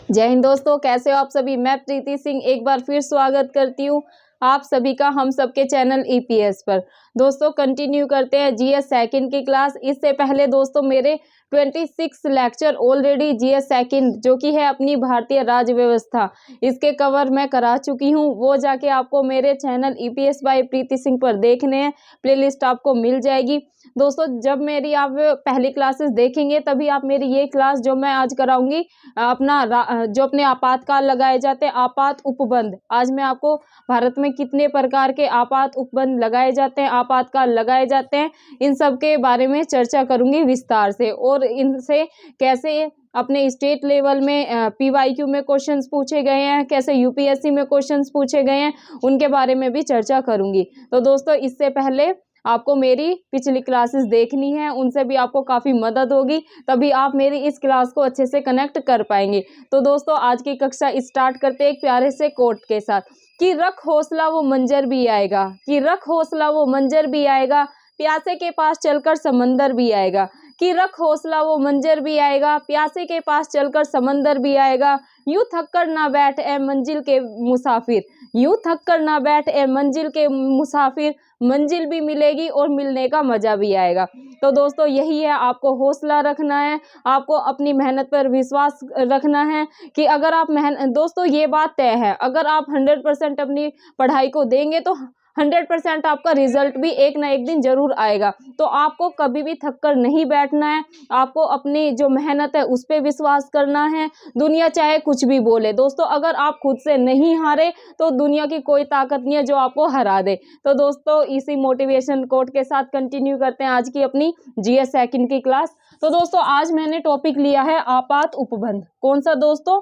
जय हिंद दोस्तों, कैसे हो आप सभी। मैं प्रीति सिंह एक बार फिर स्वागत करती हूँ आप सभी का हम सबके चैनल ईपीएस पर। दोस्तों कंटिन्यू करते हैं जीएस सेकंड की क्लास। इससे पहले दोस्तों मेरे 26 लेक्चर ऑलरेडी जीएस सेकंड जो कि है अपनी भारतीय राज्य व्यवस्था, इसके कवर मैं करा चुकी हूँ। वो जाके आपको मेरे चैनल ईपीएस बाय प्रीति सिंह पर देखने हैं, प्लेलिस्ट आपको मिल जाएगी। दोस्तों जब मेरी आप पहली क्लासेस देखेंगे तभी आप मेरी ये क्लास जो मैं आज कराऊंगी जो अपने आपातकाल लगाए जाते हैं आपात उपबंध, आज मैं आपको भारत में कितने प्रकार के आपात उपबंध लगाए जाते हैं, आपातकाल लगाए जाते हैं, इन सब के बारे में चर्चा करूंगी विस्तार से। और इनसे कैसे अपने स्टेट लेवल में पीवाईक्यू में क्वेश्चंस पूछे गए हैं, कैसे यूपीएससी में क्वेश्चंस पूछे गए हैं, उनके बारे में भी चर्चा करूंगी। तो दोस्तों इससे पहले आपको मेरी पिछली क्लासेस देखनी है, उनसे भी आपको काफ़ी मदद होगी, तभी आप मेरी इस क्लास को अच्छे से कनेक्ट कर पाएंगे। तो दोस्तों आज की कक्षा स्टार्ट करते हैं एक प्यारे से कोट के साथ कि रख हौसला वो मंजर भी आएगा, कि रख हौसला वो मंजर भी आएगा, प्यासे के पास चलकर समंदर भी आएगा, कि रख हौसला वो मंजर भी आएगा, प्यासे के पास चलकर समंदर भी आएगा। यूं थक कर ना बैठ ए मंजिल के मुसाफिर, यूं थक कर ना बैठ ए मंजिल के मुसाफिर, मंजिल भी मिलेगी और मिलने का मजा भी आएगा। तो दोस्तों यही है, आपको हौसला रखना है, आपको अपनी मेहनत पर विश्वास रखना है कि अगर आप दोस्तों ये बात तय है, अगर आप 100% अपनी पढ़ाई को देंगे तो 100% आपका रिजल्ट भी एक ना एक दिन जरूर आएगा। तो आपको कभी भी थक कर नहीं बैठना है, आपको अपनी जो मेहनत है उस पर विश्वास करना है, दुनिया चाहे कुछ भी बोले। दोस्तों अगर आप खुद से नहीं हारे तो दुनिया की कोई ताकत नहीं है जो आपको हरा दे। तो दोस्तों इसी मोटिवेशन कोट के साथ कंटिन्यू करते हैं आज की अपनी जीएस सेकंड की क्लास। तो दोस्तों आज मैंने टॉपिक लिया है आपात उपबंध। कौन सा दोस्तों?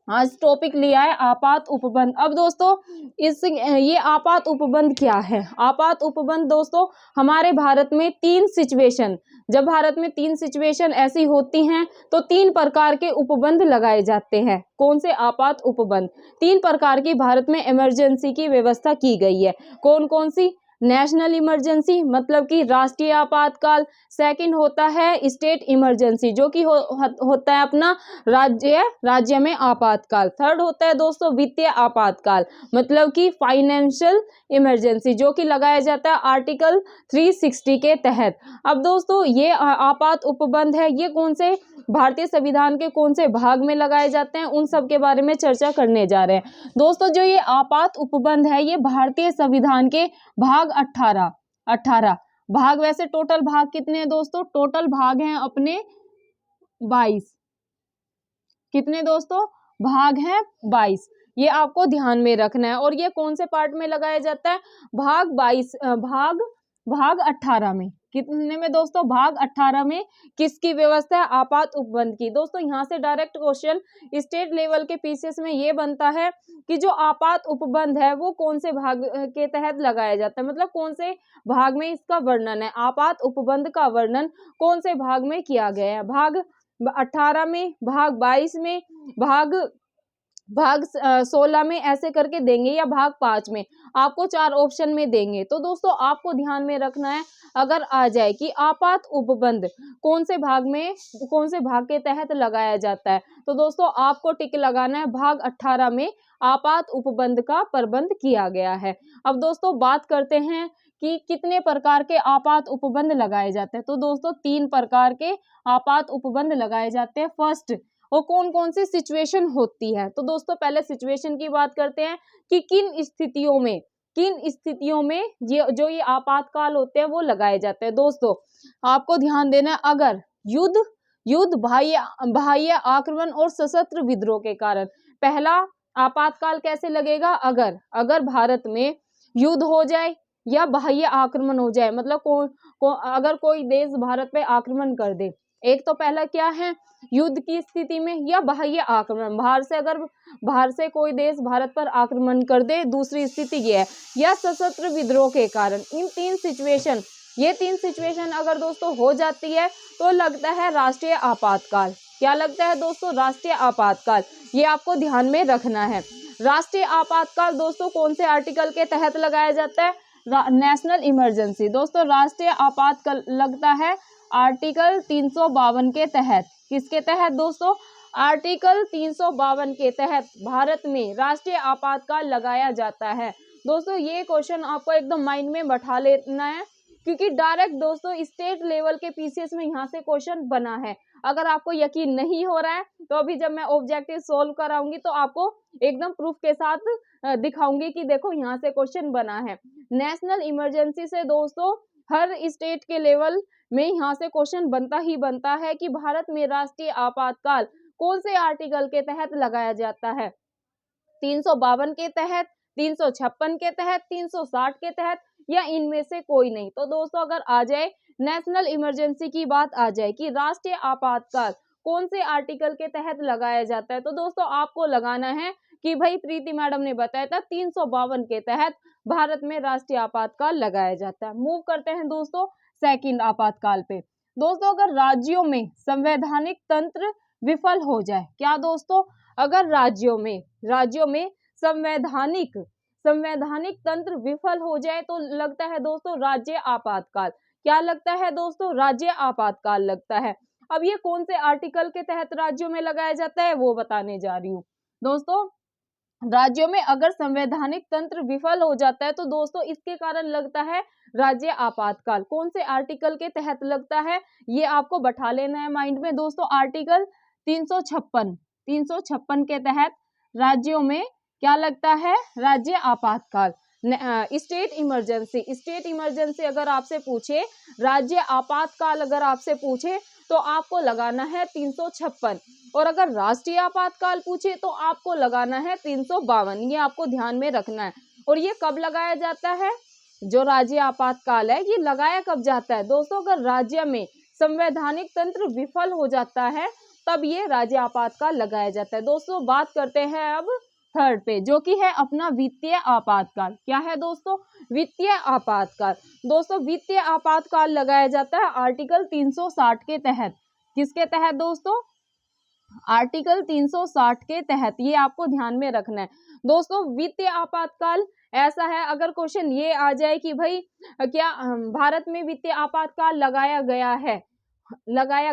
आज टॉपिक लिया है आपात उपबंध। अब दोस्तों ये आपात उपबंध क्या है? आपात उपबंध दोस्तों हमारे भारत में जब भारत में तीन सिचुएशन ऐसी होती हैं तो 3 प्रकार के उपबंध लगाए जाते हैं। कौन से आपात उपबंध? 3 प्रकार की भारत में इमरजेंसी की व्यवस्था की गई है। कौन कौन सी? नेशनल इमरजेंसी मतलब कि राष्ट्रीय आपातकाल, सेकंड होता है स्टेट इमरजेंसी जो कि होता है अपना राज्य में आपातकाल, थर्ड होता है दोस्तों वित्तीय आपातकाल मतलब कि फाइनेंशियल इमरजेंसी जो कि लगाया जाता है आर्टिकल 360 के तहत। अब दोस्तों ये आपात उपबंध है, ये कौन से भारतीय संविधान के कौन से भाग में लगाए जाते हैं, उन सब के बारे में चर्चा करने जा रहे हैं। दोस्तों जो ये आपात उपबंध है ये भारतीय संविधान के भाग 18 भाग, वैसे टोटल भाग कितने हैं दोस्तों? टोटल भाग हैं अपने 22। कितने दोस्तों? भाग हैं 22। ये आपको ध्यान में रखना है। और ये कौन से पार्ट में लगाया जाता है? भाग 22 भाग 18 में। कितने में दोस्तों? भाग 18 में। किसकी व्यवस्था है? आपात उपबंध की। दोस्तों यहाँ से डायरेक्ट क्वेश्चन स्टेट लेवल के पीसीएस में ये बनता है कि जो आपात उपबंध है वो कौन से भाग के तहत लगाया जाता है, मतलब कौन से भाग में इसका वर्णन है, आपात उपबंध का वर्णन कौन से भाग में किया गया है? भाग 18 में, भाग 22 में, भाग 16 में, ऐसे करके देंगे, या भाग 5 में। आपको 4 ऑप्शन में देंगे। तो दोस्तों आपको ध्यान में रखना है अगर आ जाए कि आपात उपबंध कौन से भाग के तहत लगाया जाता है, तो दोस्तों आपको टिक लगाना है भाग 18 में आपात उपबंध का प्रबंध किया गया है। अब दोस्तों बात करते हैं कि कितने प्रकार के आपात उपबंध लगाए जाते हैं। तो दोस्तों 3 प्रकार के आपात उपबंध लगाए जाते हैं। फर्स्ट, और कौन कौन सी सिचुएशन होती है? तो दोस्तों पहले सिचुएशन की बात करते हैं कि किन स्थितियों में जो ये आपातकाल होते हैं वो लगाए जाते हैं। दोस्तों आपको ध्यान देना है, अगर युद्ध बाह्य आक्रमण और सशस्त्र विद्रोह के कारण। पहला आपातकाल कैसे लगेगा? अगर भारत में युद्ध हो जाए या बाह्य आक्रमण हो जाए, मतलब अगर कोई देश भारत पे आक्रमण कर दे। एक तो पहला क्या है? युद्ध की स्थिति में या बाह्य आक्रमण, बाहर से कोई देश भारत पर आक्रमण कर दे। दूसरी स्थिति ये है, या सशस्त्र विद्रोह के कारण। ये तीन सिचुएशन अगर दोस्तों हो जाती है तो लगता है राष्ट्रीय आपातकाल। क्या लगता है दोस्तों? राष्ट्रीय आपातकाल। ये आपको ध्यान में रखना है। राष्ट्रीय आपातकाल दोस्तों कौन से आर्टिकल के तहत लगाया जाता है? National emergency. दोस्तों राष्ट्रीय आपातकाल लगता है आर्टिकल 352 के तहत। किसके तहत दोस्तों? आर्टिकल 352 के तहत भारत में राष्ट्रीय आपातकाल लगाया जाता है। दोस्तों ये क्वेश्चन आपको एकदम माइंड में बैठा लेना है, क्योंकि डायरेक्ट दोस्तों स्टेट लेवल के पीसीएस में यहाँ से क्वेश्चन बना है। अगर आपको यकीन नहीं हो रहा है तो अभी जब मैं ऑब्जेक्टिव सोल्व कराऊंगी तो आपको एकदम प्रूफ के साथ दिखाऊंगी कि देखो यहाँ से क्वेश्चन बना है। नेशनल इमरजेंसी से दोस्तों हर स्टेट के लेवल में यहाँ से क्वेश्चन बनता ही बनता है कि भारत में राष्ट्रीय आपातकाल कौन से आर्टिकल के तहत लगाया जाता है। 352 के तहत, 356 के तहत, 360 के तहत, या इनमें से कोई नहीं। तो दोस्तों अगर आ जाए नेशनल इमरजेंसी की बात आ जाए कि राष्ट्रीय आपातकाल कौन से आर्टिकल के तहत लगाया जाता है, तो दोस्तों आपको लगाना है कि भाई प्रीति मैडम ने बताया था 352 के तहत भारत में राष्ट्रीय आपातकाल लगाया जाता है। मूव करते हैं दोस्तों सेकंड आपातकाल पे। दोस्तों अगर राज्यों में संवैधानिक तंत्र विफल हो जाए, क्या दोस्तों, अगर राज्यों में संवैधानिक तंत्र विफल हो जाए तो लगता है दोस्तों राज्य आपातकाल। क्या लगता है दोस्तों, राज्य आपातकाल लगता है। अब ये कौन से आर्टिकल के तहत राज्यों में लगाया जाता है वो बताने जा रही हूँ। दोस्तों राज्यों में अगर संवैधानिक तंत्र विफल हो जाता है तो दोस्तों इसके कारण लगता है राज्य आपातकाल। कौन से आर्टिकल के तहत लगता है ये आपको बैठा लेना है माइंड में दोस्तों। आर्टिकल 356 के तहत राज्यों में क्या लगता है, राज्य आपातकाल। स्टेट इमरजेंसी अगर आपसे पूछे, राज्य आपातकाल अगर आपसे पूछे तो आपको लगाना है 356, और अगर राष्ट्रीय आपातकाल पूछे तो आपको लगाना है 352। ये आपको ध्यान में रखना है। और ये कब लगाया जाता है, जो राज्य आपातकाल है ये लगाया कब जाता है दोस्तों, अगर राज्य में संवैधानिक तंत्र विफल हो जाता है तब ये राज्य आपातकाल लगाया जाता है। दोस्तों बात करते हैं अब थर्ड पे, जो कि है अपना वित्तीय आपातकाल। क्या है दोस्तों, वित्तीय आपातकाल। दोस्तों वित्तीय आपातकाल लगाया जाता है आर्टिकल 360 के तहत। किसके तहत दोस्तों, आर्टिकल 360 के तहत। ये आपको ध्यान में रखना है दोस्तों। वित्तीय आपातकाल ऐसा है, अगर क्वेश्चन ये आ जाए कि भाई क्या भारत में वित्तीय आपातकाल लगाया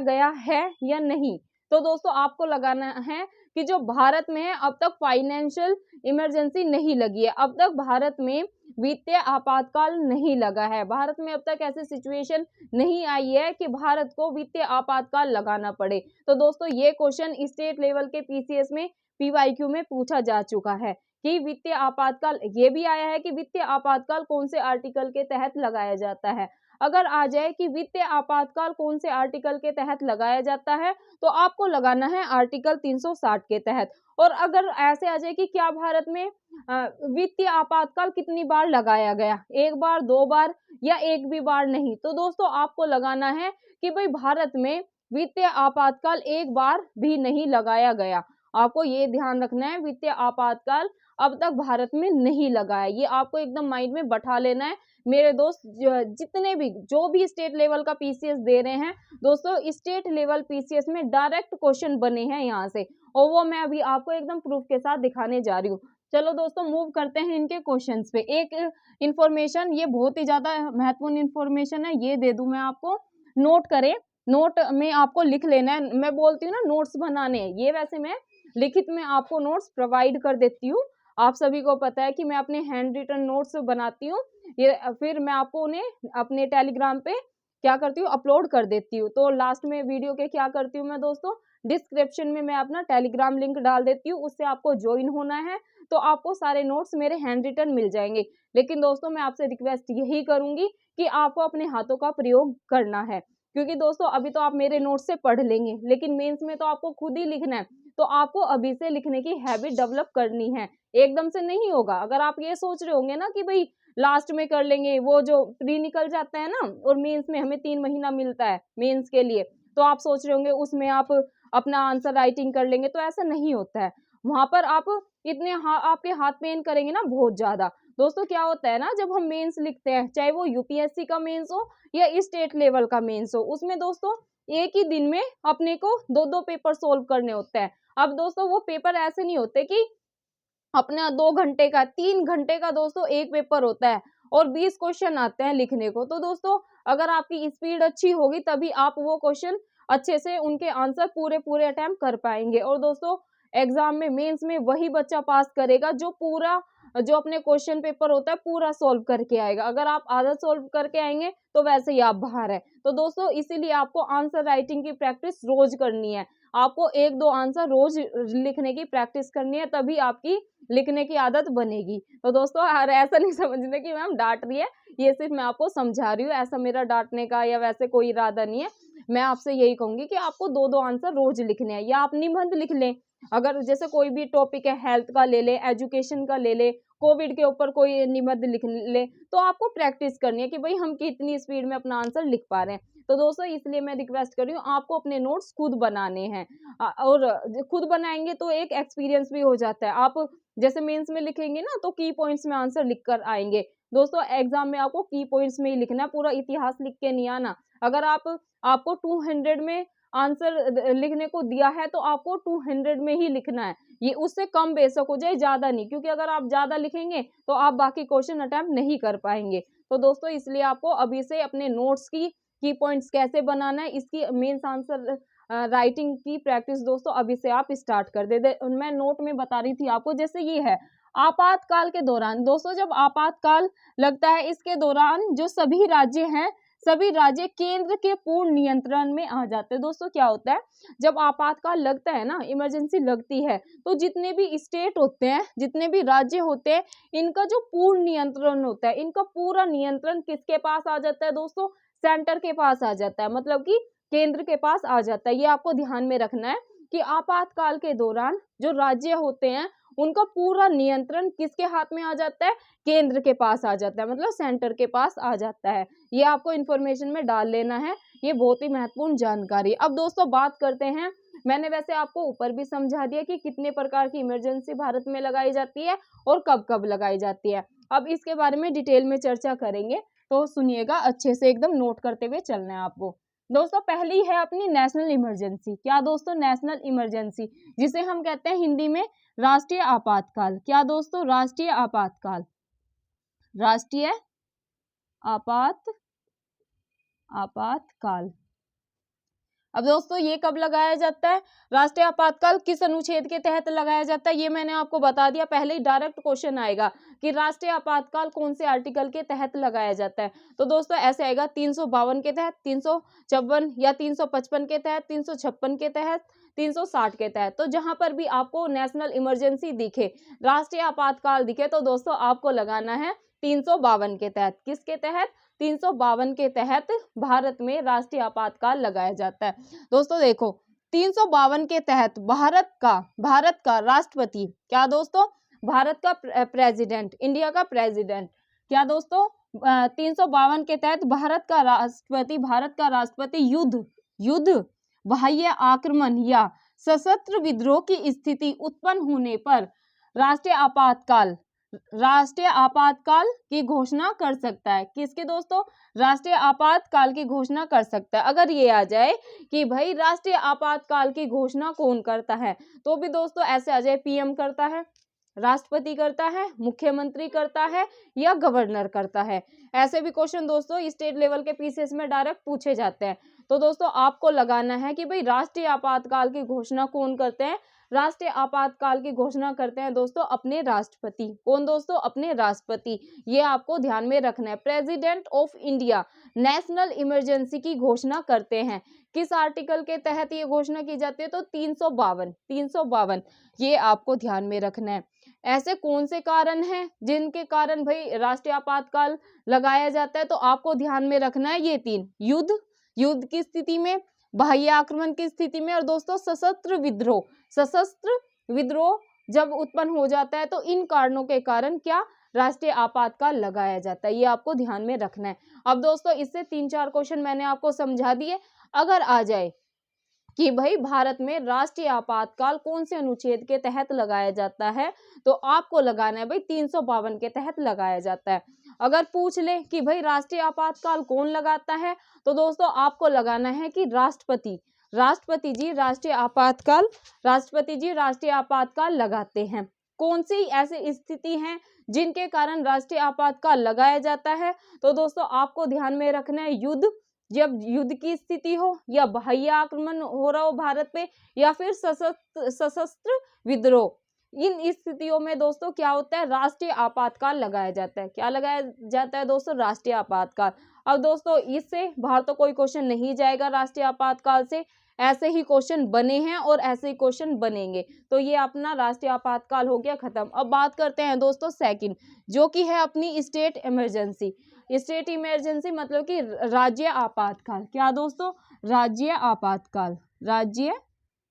गया है या नहीं, तो दोस्तों आपको लगाना है कि जो भारत में है अब तक फाइनेंशियल इमरजेंसी नहीं लगी है, अब तक भारत में वित्तीय आपातकाल नहीं लगा है। भारत में अब तक ऐसी सिचुएशन नहीं आई है कि भारत को वित्तीय आपातकाल लगाना पड़े। तो दोस्तों ये क्वेश्चन स्टेट लेवल के पीसीएस में पीवाईक्यू में पूछा जा चुका है कि वित्तीय आपातकाल, ये भी आया है कि वित्तीय आपातकाल कौन से आर्टिकल के तहत लगाया जाता है। अगर आ जाए कि वित्तीय आपातकाल कौन से आर्टिकल के तहत लगाया जाता है तो आपको लगाना है आर्टिकल 360 के तहत। और अगर ऐसे आ जाए कि क्या भारत में वित्तीय आपातकाल कितनी बार लगाया गया, एक बार, दो बार, या एक भी बार नहीं, तो दोस्तों आपको लगाना है कि भाई भारत में वित्तीय आपातकाल एक बार भी नहीं लगाया गया। आपको ये ध्यान रखना है, वित्तीय आपातकाल अब तक भारत में नहीं लगा है। ये आपको एकदम माइंड में बैठा लेना है मेरे दोस्त। जितने भी जो भी स्टेट लेवल का पीसीएस दे रहे हैं दोस्तों, स्टेट लेवल पीसीएस में डायरेक्ट क्वेश्चन बने हैं यहाँ से, और वो मैं अभी आपको एकदम प्रूफ के साथ दिखाने जा रही हूँ। चलो दोस्तों मूव करते हैं इनके क्वेश्चंस पे। एक इंफॉर्मेशन, ये बहुत ही ज्यादा महत्वपूर्ण इंफॉर्मेशन है, ये दे दूं मैं आपको, नोट करें। नोट में आपको लिख लेना है। मैं बोलती हूँ ना नोट्स बनाने, ये वैसे मैं लिखित में आपको नोट्स प्रोवाइड कर देती हूँ। आप सभी को पता है कि मैं अपने हैंड रिटन नोट्स बनाती हूँ, ये फिर मैं आपको उन्हें अपने टेलीग्राम पे क्या करती हूँ, अपलोड कर देती हूँ। तो लास्ट में वीडियो के क्या करती हूँ मैं दोस्तों, डिस्क्रिप्शन में मैं अपना टेलीग्राम लिंक डाल देती हूँ, उससे आपको ज्वाइन होना है तो आपको सारे नोट्स मेरे हैंड रिटन मिल जाएंगे। लेकिन दोस्तों मैं आपसे रिक्वेस्ट यही करूंगी कि आपको अपने हाथों का प्रयोग करना है, क्योंकि दोस्तों अभी तो आप मेरे नोट्स से पढ़ लेंगे, लेकिन मेंस में तो आपको खुद ही लिखना है। तो आपको अभी से लिखने की हैबिट डेवलप करनी है, एकदम से नहीं होगा। अगर आप ये सोच रहे होंगे ना कि भाई लास्ट में कर लेंगे, वो जो प्री निकल जाता है ना, और मेंस में हमें 3 महीना मिलता है मेंस के लिए, तो आप सोच रहे होंगे उसमें आप अपना आंसर राइटिंग कर लेंगे, तो ऐसा नहीं होता है। वहां पर आप इतने आपके हाथ पेन करेंगे ना बहुत ज्यादा। दोस्तों क्या होता है ना, जब हम मेंस लिखते हैं, चाहे वो यूपीएससी का मेंस हो या स्टेट लेवल का मेंस हो, उसमें दोस्तों एक ही दिन में अपने को 2-2 पेपर सोल्व करने होते हैं। अब दोस्तों वो पेपर ऐसे नहीं होते कि अपना 2 घंटे का, 3 घंटे का दोस्तों एक पेपर होता है और 20 क्वेश्चन आते हैं लिखने को। तो दोस्तों अगर आपकी स्पीड अच्छी होगी तभी आप वो क्वेश्चन अच्छे से उनके आंसर पूरे पूरे अटेम्प्ट कर पाएंगे। और दोस्तों एग्जाम में मेंस में वही बच्चा पास करेगा जो अपने क्वेश्चन पेपर होता है पूरा सॉल्व करके आएगा। अगर आप आधा सॉल्व करके आएंगे तो वैसे ही आप बाहर है। तो दोस्तों इसीलिए आपको आंसर राइटिंग की प्रैक्टिस रोज करनी है। आपको 1-2 आंसर रोज लिखने की प्रैक्टिस करनी है, तभी आपकी लिखने की आदत बनेगी। तो दोस्तों ऐसा नहीं समझना कि मैम डांट रही है, ये सिर्फ मैं आपको समझा रही हूँ, ऐसा मेरा डांटने का या वैसे कोई इरादा नहीं है। मैं आपसे यही कहूंगी कि आपको 2-2 आंसर रोज लिखने हैं, या आप निबंध लिख लें। अगर जैसे कोई भी टॉपिक है, हेल्थ का ले ले, एजुकेशन का ले ले, कोविड के ऊपर कोई निबंध लिख ले, तो आपको प्रैक्टिस करनी है कि भाई हम कितनी स्पीड में अपना आंसर लिख पा रहे हैं। तो दोस्तों इसलिए मैं रिक्वेस्ट कर रही हूँ, आपको अपने नोट्स खुद बनाने हैं। और खुद बनाएंगे तो एक एक्सपीरियंस भी हो जाता है। आप जैसे मेंस में लिखेंगे ना तो की पॉइंट्स में आंसर लिख कर आएंगे। दोस्तों एग्जाम में आपको की पॉइंट्स में ही लिखना है, पूरा इतिहास लिख के नहीं आना। अगर आपको 200 में आंसर लिखने को दिया है तो आपको 200 में ही लिखना है। ये उससे कम बेशक हो जाए, ज्यादा नहीं, क्योंकि अगर आप ज्यादा लिखेंगे तो आप बाकी क्वेश्चन अटेम्प्ट नहीं कर पाएंगे। तो दोस्तों इसलिए आपको अभी से अपने नोट्स की पॉइंट्स कैसे बनाना है, इसकी मेंस आंसर राइटिंग की प्रैक्टिस दोस्तों अभी से आप स्टार्ट कर दे। मैं नोट में बता रही थी आपको, जैसे ये है आपातकाल के दौरान। दोस्तों जब आपातकाल लगता है, इसके दौरान जो सभी राज्य हैं, सभी राज्य केंद्र के पूर्ण नियंत्रण में आ जाते हैं। दोस्तों क्या होता है, जब आपातकाल लगता है ना, इमरजेंसी लगती है, तो जितने भी स्टेट होते हैं, जितने भी राज्य होते हैं, इनका जो पूर्ण नियंत्रण होता है, इनका पूरा नियंत्रण किसके पास आ जाता है दोस्तों? सेंटर के पास आ जाता है, मतलब कि केंद्र के पास आ जाता है। ये आपको ध्यान में रखना है कि आपातकाल के दौरान जो राज्य होते हैं उनका पूरा नियंत्रण किसके हाथ में आ जाता है? केंद्र के पास आ जाता है, मतलब सेंटर के पास आ जाता है। ये आपको इन्फॉर्मेशन में डाल लेना है, ये बहुत ही महत्वपूर्ण जानकारी। अब दोस्तों बात करते हैं, मैंने वैसे आपको ऊपर भी समझा दिया कि कितने प्रकार की इमरजेंसी भारत में लगाई जाती है और कब कब लगाई जाती है। अब इसके बारे में डिटेल में चर्चा करेंगे, तो सुनिएगा अच्छे से, एकदम नोट करते हुए चलना है आपको। दोस्तों पहली है अपनी नेशनल इमरजेंसी। क्या दोस्तों? नेशनल इमरजेंसी, जिसे हम कहते हैं हिंदी में राष्ट्रीय आपातकाल। क्या दोस्तों? राष्ट्रीय आपातकाल, राष्ट्रीय आपातकाल। अब दोस्तों ये कब लगाया जाता है? राष्ट्रीय आपातकाल किस अनुच्छेद के तहत लगाया जाता है, ये मैंने आपको बता दिया। पहले ही डायरेक्ट क्वेश्चन आएगा कि राष्ट्रीय आपातकाल कौन से आर्टिकल के तहत लगाया जाता है। तो दोस्तों ऐसे आएगा 352 के तहत, 354 या 355 के तहत, 356 के तहत, 360 के तहत। तो जहां पर भी आपको नेशनल इमरजेंसी दिखे, राष्ट्रीय आपातकाल दिखे, तो दोस्तों आपको लगाना है 352 के तहत। किसके तहत? 352 के तहत भारत में राष्ट्रीय आपातकाल लगाया जाता है। दोस्तों देखो 352 के तहत भारत का राष्ट्रपति, क्या दोस्तों? भारत का प्रेसिडेंट, इंडिया का प्रेसिडेंट। क्या दोस्तों? 352 के तहत भारत का राष्ट्रपति युद्ध, बाह्य आक्रमण या सशस्त्र विद्रोह की स्थिति उत्पन्न होने पर राष्ट्रीय आपातकाल की घोषणा कर सकता है। किसके दोस्तों? राष्ट्रीय आपातकाल की घोषणा कर सकता है। अगर ये आ जाए कि भाई राष्ट्रीय आपातकाल की घोषणा कौन करता है, तो भी दोस्तों ऐसे आ जाए पीएम करता है, राष्ट्रपति करता है, मुख्यमंत्री करता है, या गवर्नर करता है। ऐसे भी क्वेश्चन दोस्तों स्टेट लेवल के पीसीएस में डायरेक्ट पूछे जाते हैं। तो दोस्तों आपको लगाना है कि भाई राष्ट्रीय आपातकाल की घोषणा कौन करते हैं? राष्ट्रीय आपातकाल की घोषणा करते हैं दोस्तों अपने राष्ट्रपति। कौन दोस्तों? अपने राष्ट्रपति। ये आपको ध्यान में रखना है। President of India national emergency की घोषणा करते हैं। किस आर्टिकल के तहत ये घोषणा की जाती है? तो 352, ये आपको ध्यान में रखना है। ऐसे कौन से कारण हैं जिनके कारण भाई राष्ट्रीय आपातकाल लगाया जाता है? तो आपको ध्यान में रखना है ये 3, युद्ध की स्थिति में, बाह्य आक्रमण की स्थिति में, और दोस्तों सशस्त्र विद्रोह जब उत्पन्न हो जाता है, तो इन कारणों के कारण क्या? राष्ट्रीय आपातकाल लगाया जाता है। ये आपको ध्यान में रखना है। अब दोस्तों इससे 3-4 क्वेश्चन मैंने आपको समझा दिए। अगर आ जाए कि भाई भारत में राष्ट्रीय आपातकाल कौन से अनुच्छेद के तहत लगाया जाता है, तो आपको लगाना है भाई 352 के तहत लगाया जाता है। अगर पूछ ले कि भाई राष्ट्रीय आपातकाल कौन लगाता है, तो दोस्तों आपको लगाना है कि राष्ट्रपति जी राष्ट्रीय आपातकाल लगाते हैं। कौन सी ऐसी स्थिति है जिनके कारण राष्ट्रीय आपातकाल लगाया जाता है? तो दोस्तों आपको ध्यान में रखना है जब युद्ध की स्थिति हो या बाह्य आक्रमण हो रहा हो भारत पे या फिर सशस्त्र विद्रोह, इन स्थितियों में दोस्तों क्या होता है, राष्ट्रीय आपातकाल लगाया जाता है। क्या लगाया जाता है दोस्तों, राष्ट्रीय आपातकाल। अब दोस्तों इससे बाहर तो कोई क्वेश्चन नहीं जाएगा राष्ट्रीय आपातकाल से, ऐसे ही क्वेश्चन बने हैं और ऐसे ही क्वेश्चन बनेंगे। तो ये अपना राष्ट्रीय आपातकाल हो गया खत्म। अब बात करते हैं दोस्तों सेकंड, जो कि है अपनी स्टेट इमरजेंसी। स्टेट इमरजेंसी मतलब कि राज्य आपातकाल। क्या दोस्तों, राज्य आपातकाल, राज्य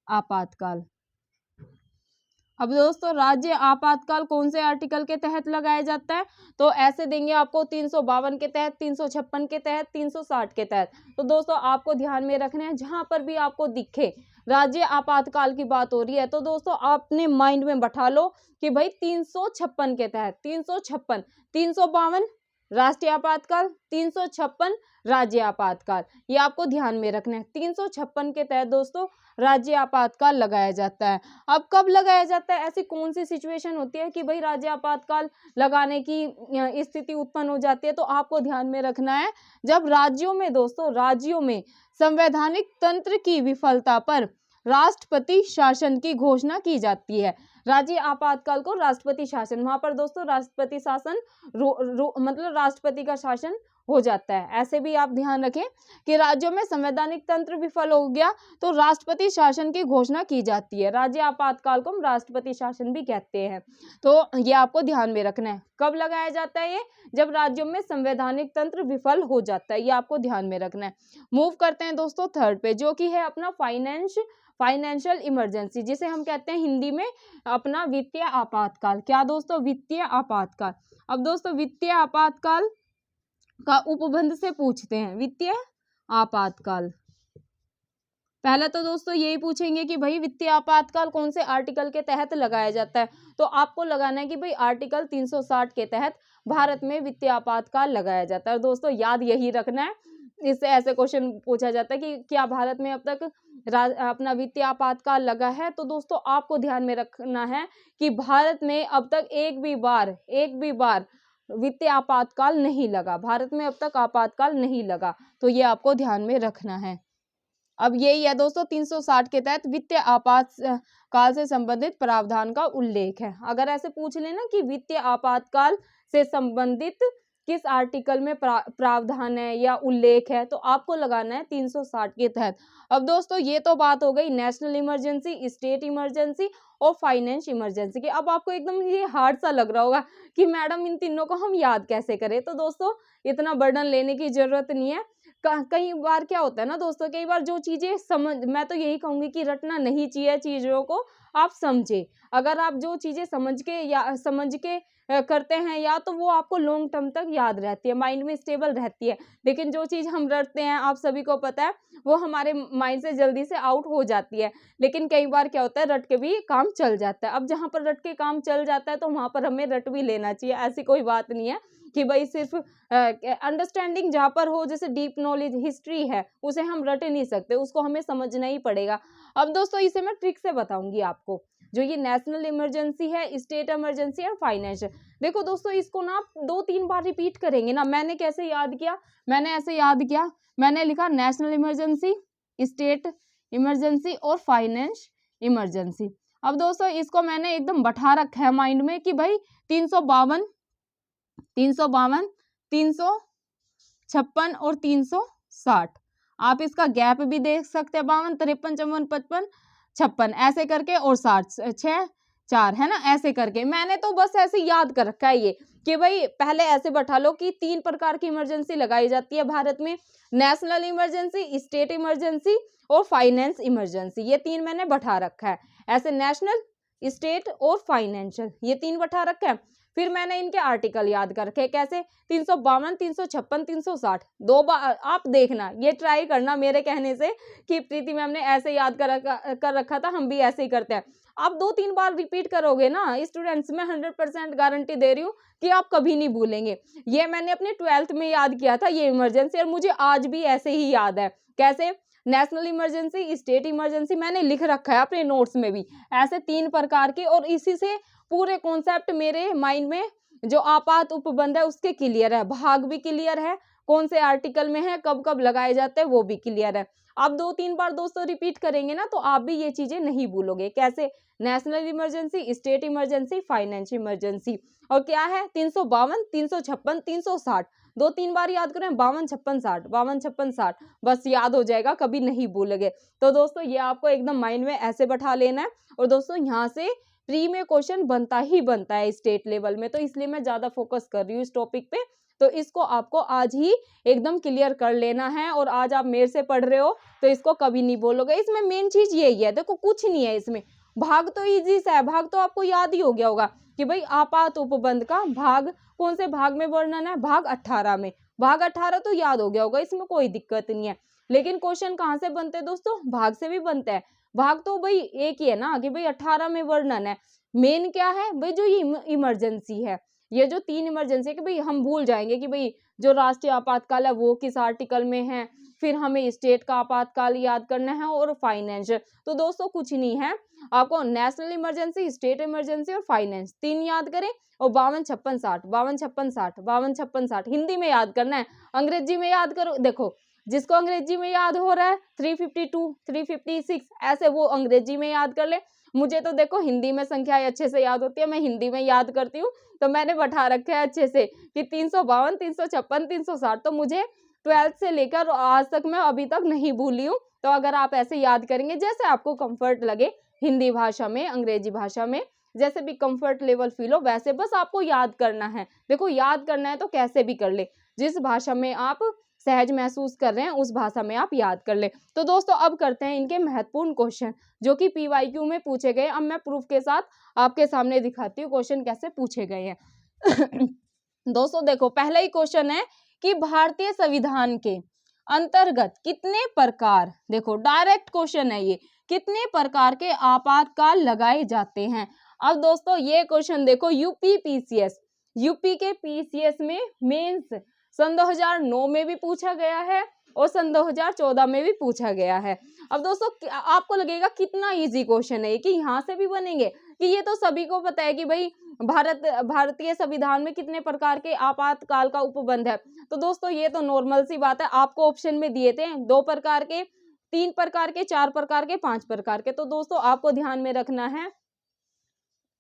आपातकाल। अब दोस्तों राज्य आपातकाल कौन से आर्टिकल के तहत लगाया जाता है, तो ऐसे देंगे आपको 352 के तहत, 356 के तहत, 360 के तहत। तो दोस्तों आपको ध्यान में रखना है, जहां पर भी आपको दिखे राज्य आपातकाल की बात हो रही है तो दोस्तों आपने माइंड में बैठा लो कि भाई 356 के तहत, 356, 352 राष्ट्रीय आपातकाल, 356 राज्य आपातकाल, ये आपको ध्यान में रखना है। 356 के तहत दोस्तों राज्य आपातकाल लगाया जाता है। अब कब लगाया जाता है, ऐसी कौन सी सिचुएशन होती है कि भाई राज्य आपातकाल लगाने की स्थिति उत्पन्न हो जाती है, तो आपको ध्यान में रखना है जब राज्यों में दोस्तों, राज्यों में संवैधानिक तंत्र की विफलता पर राष्ट्रपति शासन की घोषणा की जाती है। राज्य आपातकाल को राष्ट्रपति शासन, वहां पर दोस्तों राष्ट्रपति शासन मतलब राष्ट्रपति का शासन हो जाता है। ऐसे भी आप ध्यान रखें कि राज्यों में संवैधानिक तंत्र विफल हो गया तो राष्ट्रपति शासन की घोषणा की जाती है। राज्य आपातकाल को हम राष्ट्रपति शासन भी कहते हैं। तो ये आपको ध्यान में रखना है। कब लगाया जाता है ये, जब राज्यों में संवैधानिक तंत्र विफल हो जाता है, ये आपको ध्यान में रखना है। मूव करते हैं दोस्तों थर्ड पे, जो कि है अपना फाइनेंशियल इमरजेंसी, जिसे हम कहते हैं हिंदी में अपना वित्तीय आपातकाल। क्या दोस्तों, वित्तीय आपातकाल। अब दोस्तों वित्तीय आपातकाल का उपबंध से पूछते हैं, वित्तीय आपातकाल। पहले तो दोस्तों यही पूछेंगे कि भाई वित्तीय आपातकाल कौन से आर्टिकल के तहत लगाया जाता है, तो आपको लगाना है कि भाई आर्टिकल 360 के तहत भारत में वित्तीय आपातकाल लगाया जाता है। दोस्तों याद यही रखना है, इससे ऐसे क्वेश्चन पूछा जाता है कि क्या भारत में अब तक अपना वित्तीय आपातकाल लगा है, तो दोस्तों आपको ध्यान में रखना है कि भारत में अब तक एक भी बार वित्तीय आपातकाल नहीं लगा, भारत में अब तक आपातकाल नहीं लगा, तो ये आपको ध्यान में रखना है। अब यही है दोस्तों 360 के तहत वित्तीय आपातकाल से संबंधित प्रावधान का उल्लेख है। अगर ऐसे पूछ लेना कि वित्तीय आपातकाल से संबंधित किस आर्टिकल में प्रावधान है या उल्लेख है, तो आपको लगाना है 360 के तहत। अब दोस्तों ये तो बात हो गई नेशनल इमरजेंसी, स्टेट इमरजेंसी और फाइनेंस इमरजेंसी की। अब आपको एकदम ये हार्ड सा लग रहा होगा कि मैडम इन तीनों को हम याद कैसे करें, तो दोस्तों इतना बर्डन लेने की जरूरत नहीं है। कई बार क्या होता है ना दोस्तों, कई बार जो चीजें मैं तो यही कहूंगी कि रटना नहीं चाहिए चीजों को, आप समझे। अगर आप जो चीजें समझ के करते हैं या तो वो आपको लॉन्ग टर्म तक याद रहती है, माइंड में स्टेबल रहती है। लेकिन जो चीज हम रटते हैं, आप सभी को पता है, वो हमारे माइंड से जल्दी से आउट हो जाती है। लेकिन कई बार क्या होता है, रट के भी काम चल जाता है। अब जहां पर रट के काम चल जाता है तो वहां पर हमें रट भी लेना चाहिए। ऐसी कोई बात नहीं है कि भाई सिर्फ अंडरस्टैंडिंग जहाँ पर हो, जैसे डीप नॉलेज हिस्ट्री है, उसे हम रट नहीं सकते, उसको हमें समझना ही पड़ेगा। अब दोस्तों इसे मैं ट्रिक से बताऊंगी आपको, जो ये नेशनल इमरजेंसी है, स्टेट इमरजेंसी और फाइनेंशियल। देखो दोस्तों इसको ना आप 2-3 बार रिपीट करेंगे ना। मैंने कैसे याद किया, मैंने ऐसे याद किया, मैंने लिखा नेशनल इमरजेंसी, स्टेट इमरजेंसी और फाइनेंस इमरजेंसी। अब दोस्तों इसको मैंने एकदम बैठा रखा है माइंड में कि भाई 352, 356 और 360। आप इसका गैप भी देख सकते हैं, 52, 53, 54, 55, 56 ऐसे करके, और 60, 6, 4 है ना, ऐसे करके। मैंने तो बस ऐसे याद कर रखा है ये कि भाई पहले ऐसे बैठा लो कि 3 प्रकार की इमरजेंसी लगाई जाती है भारत में, नेशनल इमरजेंसी, स्टेट इमरजेंसी और फाइनेंस इमरजेंसी। ये 3 मैंने बैठा रखा है ऐसे, नेशनल, स्टेट और फाइनेंशियल, ये 3 बैठा रखा है। फिर मैंने इनके आर्टिकल याद कर रखे, कैसे, 352, 356, 360। 2 बार आप देखना, ये ट्राई करना मेरे कहने से कि प्रीति मैम ने ऐसे याद कर रखा था, हम भी ऐसे ही करते हैं। आप 2-3 बार रिपीट करोगे ना स्टूडेंट्स, मैं 100% गारंटी दे रही हूँ कि आप कभी नहीं भूलेंगे। ये मैंने अपने 12th में याद किया था ये इमरजेंसी, और मुझे आज भी ऐसे ही याद है। कैसे, नेशनल इमरजेंसी, स्टेट इमरजेंसी, मैंने लिख रखा है अपने नोट्स में भी, ऐसे 3 प्रकार के। और इसी से पूरे कॉन्सेप्ट मेरे माइंड में जो आपात उपबंध है उसके क्लियर है, भाग भी क्लियर है, कौन से आर्टिकल में है, कब कब लगाए जाते हैं, वो भी क्लियर है। आप 2-3 बार दोस्तों रिपीट करेंगे ना तो आप भी ये चीजें नहीं भूलोगे। कैसे? National emergency, state emergency, financial emergency. और क्या है? 352, 356, 360। 2-3 बार याद करें, 52, 56, 60, 52, 56, 60, बस याद हो जाएगा, कभी नहीं भूलोगे। तो दोस्तों ये आपको एकदम माइंड में ऐसे बैठा लेना है। और दोस्तों यहाँ से प्री में क्वेश्चन बनता ही बनता है स्टेट लेवल में, तो इसलिए मैं ज्यादा फोकस कर रही हूँ इस टॉपिक पे। तो इसको आपको आज ही एकदम क्लियर कर लेना है। और आज आप मेरे से पढ़ रहे हो तो इसको कभी नहीं बोलोगे। इसमें मेन चीज यही है, देखो कुछ नहीं है इसमें। भाग तो इजी सा है, भाग तो आपको याद ही हो गया होगा कि भाई आपात उपबंध का भाग कौन से भाग में वर्णन है, भाग 18 में। भाग 18 तो याद हो गया होगा, इसमें कोई दिक्कत नहीं है। लेकिन क्वेश्चन कहाँ से बनते हैं दोस्तों? भाग से भी बनते हैं। भाग तो भाई एक ही है ना कि भाई 18 में वर्णन है। मेन क्या है भाई? जो ये इमरजेंसी है, ये जो 3 इमरजेंसी है कि भाई हम भूल जाएंगे कि भाई जो राष्ट्रीय आपातकाल है वो किस आर्टिकल में है, फिर हमें स्टेट का आपातकाल याद करना है और फाइनेंशियल। तो दोस्तों कुछ नहीं है, आपको नेशनल इमरजेंसी, स्टेट इमरजेंसी और फाइनेंस 3 याद करें। और 52, 56, 60, 52, 56, 60, 52, 56, 60 हिंदी में याद करना है। अंग्रेजी में याद करो, देखो जिसको अंग्रेजी में याद हो रहा है 352, 356 ऐसे वो अंग्रेजी में याद कर ले। मुझे तो देखो हिंदी में संख्याएं अच्छे से याद होती है, मैं हिंदी में याद करती हूँ। तो मैंने बैठा रखा है अच्छे से कि 352, 356, 360 तो मुझे 12th से लेकर आज तक मैं अभी तक नहीं भूली हूँ। तो अगर आप ऐसे याद करेंगे जैसे आपको कंफर्ट लगे, हिंदी भाषा में, अंग्रेजी भाषा में, जैसे भी कंफर्ट लेवल फील हो वैसे बस आपको याद करना है। देखो याद करना है तो कैसे भी कर ले, जिस भाषा में आप सहज महसूस कर रहे हैं उस भाषा में आप याद कर ले। तो दोस्तों अब करते हैं इनके महत्वपूर्ण क्वेश्चन जो कि पीवाईक्यू में पूछे गए। अब मैं प्रूफ के साथ आपके सामने दिखाती हूँ क्वेश्चन कैसे पूछे गए हैं। दोस्तों देखो पहला ही क्वेश्चन है कि भारतीय संविधान के अंतर्गत कितने प्रकार, देखो डायरेक्ट क्वेश्चन है ये, कितने प्रकार के आपातकाल लगाए जाते हैं। अब दोस्तों ये क्वेश्चन देखो यूपी पीसीएस, यूपी के पीसीएस में मेंस सन 2009 में भी पूछा गया है और सन 2014 में भी पूछा गया है। अब दोस्तों आपको लगेगा कितना इजी क्वेश्चन है कि यहाँ से भी बनेंगे, कि ये तो सभी को पता है कि भाई भारतीय संविधान में कितने प्रकार के आपातकाल का उपबंध है। तो दोस्तों ये तो नॉर्मल सी बात है, आपको ऑप्शन में दिए थे 2 प्रकार के, 3 प्रकार के, 4 प्रकार के, 5 प्रकार के। तो दोस्तों आपको ध्यान में रखना है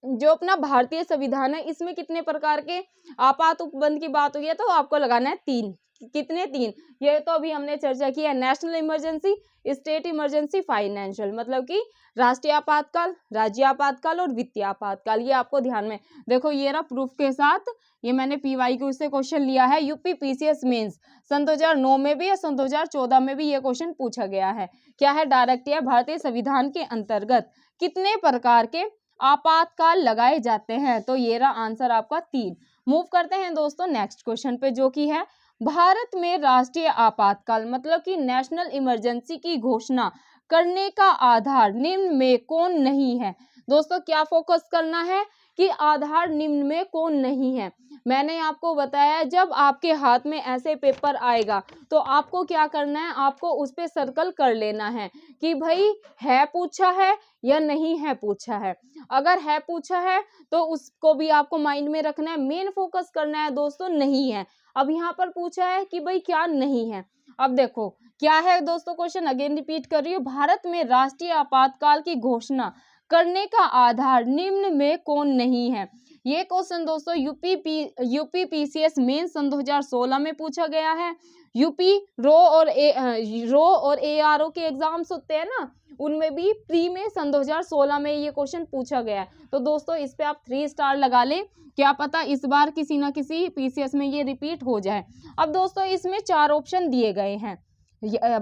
जो अपना भारतीय संविधान है इसमें कितने प्रकार के आपात उपबंध की बात हुई है, तो आपको लगाना है 3। कितने? 3। ये तो अभी हमने चर्चा की है, national emergency, state emergency, financial, मतलब कि राष्ट्रीय आपातकाल, राज्य आपातकाल और वित्तीय आपातकाल। ये आपको ध्यान में देखो, ये रहा प्रूफ के साथ, ये मैंने पीवाईक्यू से क्वेश्चन लिया है। यूपी पीसीएस मेंस सन 2009 में भी और सन 2014 में भी ये क्वेश्चन पूछा गया है। क्या है? डायरेक्ट है, भारतीय संविधान के अंतर्गत कितने प्रकार के आपातकाल लगाए जाते हैं। तो ये रहा आंसर आपका 3। मूव करते हैं दोस्तों नेक्स्ट क्वेश्चन पे जो कि है भारत में राष्ट्रीय आपातकाल मतलब कि नेशनल इमरजेंसी की घोषणा करने का आधार निम्न में कौन नहीं है। दोस्तों क्या फोकस करना है कि आधार निम्न में कौन नहीं है। मैंने आपको बताया जब आपके हाथ में ऐसे पेपर आएगा तो आपको क्या करना है, आपको उस पे सर्कल कर लेना है कि भाई है पूछा है या नहीं है पूछा है। अगर है पूछा है तो उसको भी आपको माइंड में रखना है, मेन फोकस करना है दोस्तों नहीं है। अब यहाँ पर पूछा है कि भाई क्या नहीं है। अब देखो क्या है दोस्तों क्वेश्चन, अगेन रिपीट कर रही हूँ, भारत में राष्ट्रीय आपातकाल की घोषणा करने का आधार निम्न में कौन नहीं है। ये क्वेश्चन दोस्तों यूपी पीसीएस मेन सन 2016 में पूछा गया है। यूपी रो और एआरओ के एग्जाम्स होते हैं ना, उनमें भी प्री में सन 2016 में ये क्वेश्चन पूछा गया है। तो दोस्तों इस पे आप 3 स्टार लगा लें, क्या पता इस बार किसी ना किसी पीसीएस में ये रिपीट हो जाए। अब दोस्तों इसमें 4 ऑप्शन दिए गए हैं।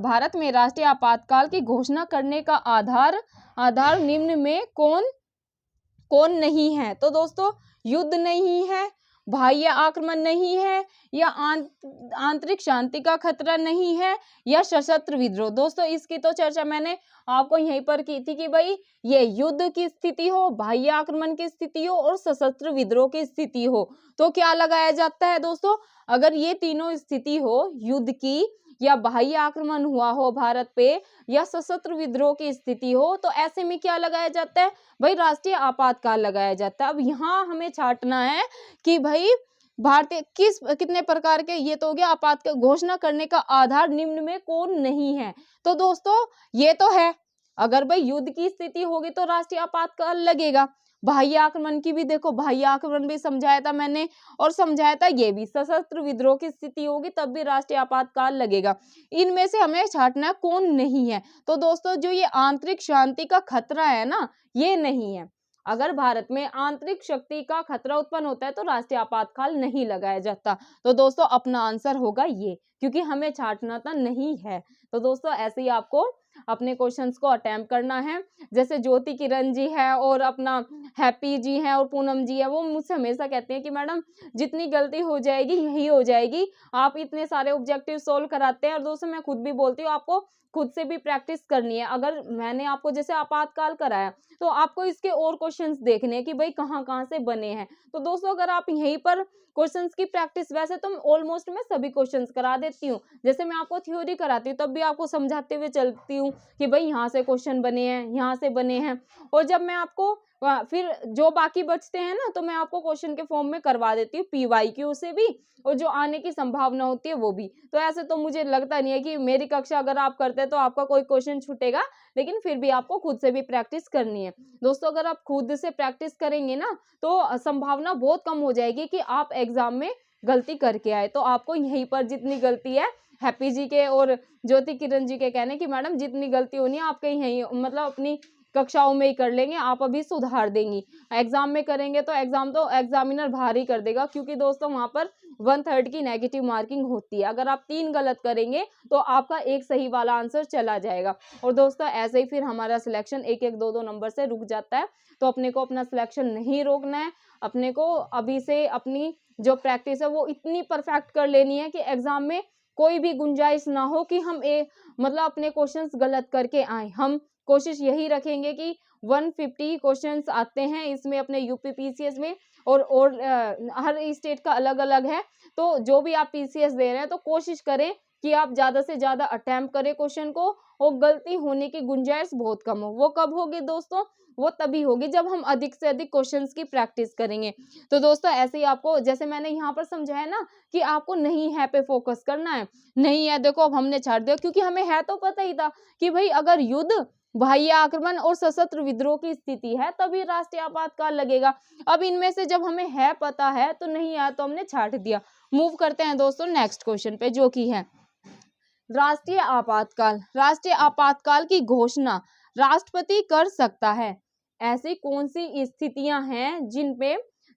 भारत में राष्ट्रीय आपातकाल की घोषणा करने का आधार निम्न में कौन नहीं है। तो दोस्तों युद्ध नहीं है, बाह्य आक्रमण नहीं है, या आंतरिक शांति का खतरा नहीं है, या सशस्त्र विद्रोह। दोस्तों इसकी तो चर्चा मैंने आपको यहीं पर की थी कि भाई ये युद्ध की स्थिति हो, बाह्य आक्रमण की स्थिति हो और सशस्त्र विद्रोह की स्थिति हो तो क्या लगाया जाता है। दोस्तों अगर ये तीनों स्थिति हो, युद्ध की या बाह्य आक्रमण हुआ हो भारत पे या सशस्त्र विद्रोह की स्थिति हो, तो ऐसे में क्या लगाया जाता है भाई, राष्ट्रीय आपातकाल लगाया जाता है। अब यहाँ हमें छांटना है कि भाई भारतीय किस कितने प्रकार के, ये तो हो गया आपात घोषणा करने का आधार निम्न में कौन नहीं है। तो दोस्तों ये तो है, अगर भाई युद्ध की स्थिति होगी तो राष्ट्रीय आपातकाल लगेगा। बाह्य आक्रमण की भी देखो, बाह्य आक्रमण भी समझाया था मैंने, और समझाया था ये भी सशस्त्र विद्रोह की स्थिति होगी तब भी राष्ट्रीय आपातकाल लगेगा। इनमें से हमें छांटना कौन नहीं है। तो दोस्तों जो ये आंतरिक शांति का खतरा है ना, ये नहीं है। अगर भारत में आंतरिक शक्ति का खतरा उत्पन्न होता है तो राष्ट्रीय आपातकाल नहीं लगाया जाता। तो दोस्तों अपना आंसर होगा ये, क्योंकि हमें छांटना तो नहीं है। तो दोस्तों ऐसे ही आपको अपने क्वेश्चंस को अटेम्प्ट करना है। जैसे ज्योति किरण जी है और अपना हैप्पी जी है और पूनम जी है, वो मुझसे हमेशा कहते हैं कि मैडम जितनी गलती हो जाएगी यही हो जाएगी, आप इतने सारे ऑब्जेक्टिव सोल्व कराते हैं। और दोस्तों मैं खुद भी बोलती हूँ आपको खुद से भी प्रैक्टिस करनी है। अगर मैंने आपको जैसे आपातकाल कराया तो आपको इसके और क्वेश्चंस देखने हैं कि भाई कहाँ कहाँ से बने हैं। तो दोस्तों अगर आप यहीं पर क्वेश्चंस की प्रैक्टिस, वैसे तो ऑलमोस्ट मैं सभी क्वेश्चंस करा देती हूँ, जैसे मैं आपको थ्योरी कराती हूँ तब भी आपको समझाते हुए चलती हूँ कि भाई यहाँ से क्वेश्चन बने हैं, यहाँ से बने हैं। और जब मैं आपको फिर जो बाकी बचते हैं ना, तो मैं आपको क्वेश्चन के फॉर्म में करवा देती हूँ PYQ से भी, और जो आने की संभावना होती है वो भी। तो ऐसे तो मुझे लगता नहीं है कि मेरी कक्षा अगर आप करते हैं तो आपका कोई क्वेश्चन छूटेगा, लेकिन फिर भी आपको खुद से भी प्रैक्टिस करनी है। दोस्तों अगर आप खुद से प्रैक्टिस करेंगे ना तो संभावना बहुत कम हो जाएगी कि आप एग्जाम में गलती करके आए। तो आपको यहीं पर जितनी गलती है, हैप्पी जी के और ज्योति किरण जी के कहने की मैडम जितनी गलती होनी है आपके यहीं मतलब अपनी कक्षाओं में ही कर लेंगे, आप अभी सुधार देंगी। एग्जाम में करेंगे तो एग्जामिनर भारी कर देगा, क्योंकि दोस्तों वहां पर 1/3 की नेगेटिव मार्किंग होती है। अगर आप 3 गलत करेंगे तो आपका एक सही वाला आंसर चला जाएगा। और दोस्तों ऐसे ही फिर हमारा सिलेक्शन 1-1, 2-2 नंबर से रुक जाता है। तो अपने को अपना सिलेक्शन नहीं रोकना है, अपने को अभी से अपनी जो प्रैक्टिस है वो इतनी परफेक्ट कर लेनी है कि एग्जाम में कोई भी गुंजाइश ना हो कि हम मतलब अपने क्वेश्चंस गलत करके आए। हम कोशिश यही रखेंगे कि 150 क्वेश्चंस आते हैं इसमें अपने यूपी पीसीएस में, और हर स्टेट का अलग अलग है। तो जो भी आप पीसीएस दे रहे हैं तो कोशिश करें कि आप ज़्यादा से ज़्यादा अटेम्प्ट करें क्वेश्चन को, और गलती होने की गुंजाइश बहुत कम हो। वो कब होगी दोस्तों? वो तभी होगी जब हम अधिक से अधिक क्वेश्चंस की प्रैक्टिस करेंगे। तो दोस्तों ऐसे ही आपको, जैसे मैंने यहाँ पर समझाया ना कि आपको नहीं है पे फोकस करना है। नहीं है देखो अब हमने छाड़ दिया, क्योंकि हमें है तो पता ही था कि भाई अगर युद्ध, बाह्य आक्रमण और सशस्त्र विद्रोह की स्थिति है तभी राष्ट्रीय आपातकाल लगेगा। अब इनमें से जब हमें है पता है तो नहीं आया तो हमने छाट दिया। मूव करते हैं दोस्तों नेक्स्ट क्वेश्चन पे, जो कि है राष्ट्रीय आपातकाल। राष्ट्रीय आपातकाल की घोषणा राष्ट्रपति कर सकता है। ऐसी कौन सी स्थितियां हैं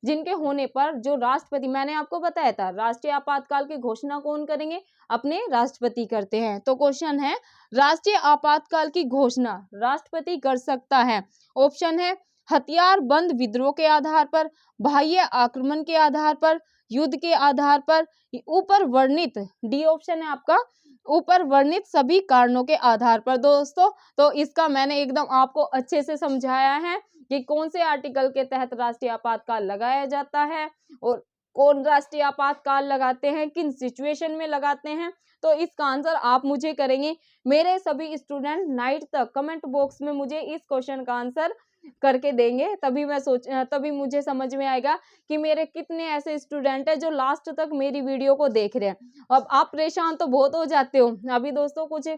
जिनके होने पर जो राष्ट्रपति, मैंने आपको बताया था राष्ट्रीय आपातकाल की घोषणा कौन करेंगे? अपने राष्ट्रपति करते हैं। तो क्वेश्चन है राष्ट्रीय आपातकाल की घोषणा राष्ट्रपति कर सकता है। ऑप्शन है हथियार बंद विद्रोह के आधार पर, बाह्य आक्रमण के आधार पर, युद्ध के आधार पर, ऊपर वर्णित, डी ऑप्शन है आपका, ऊपर वर्णित सभी कारणों के आधार पर। दोस्तों तो इसका मैंने एकदम आपको अच्छे से समझाया है कि कौन से आर्टिकल के तहत राष्ट्रीय आपातकाल लगाया जाता है और कौन राष्ट्रीय आपातकाल लगाते हैं, किन सिचुएशन में लगाते हैं। तो इसका आंसर आप मुझे करेंगे। मेरे सभी स्टूडेंट नाइट तक कमेंट बॉक्स में मुझे इस क्वेश्चन का आंसर करके देंगे, तभी मुझे समझ में आएगा कि मेरे कितने ऐसे स्टूडेंट हैं जो लास्ट तक मेरी वीडियो को देख रहे हैं। अब आप परेशान तो बहुत हो जाते हो। अभी दोस्तों कुछ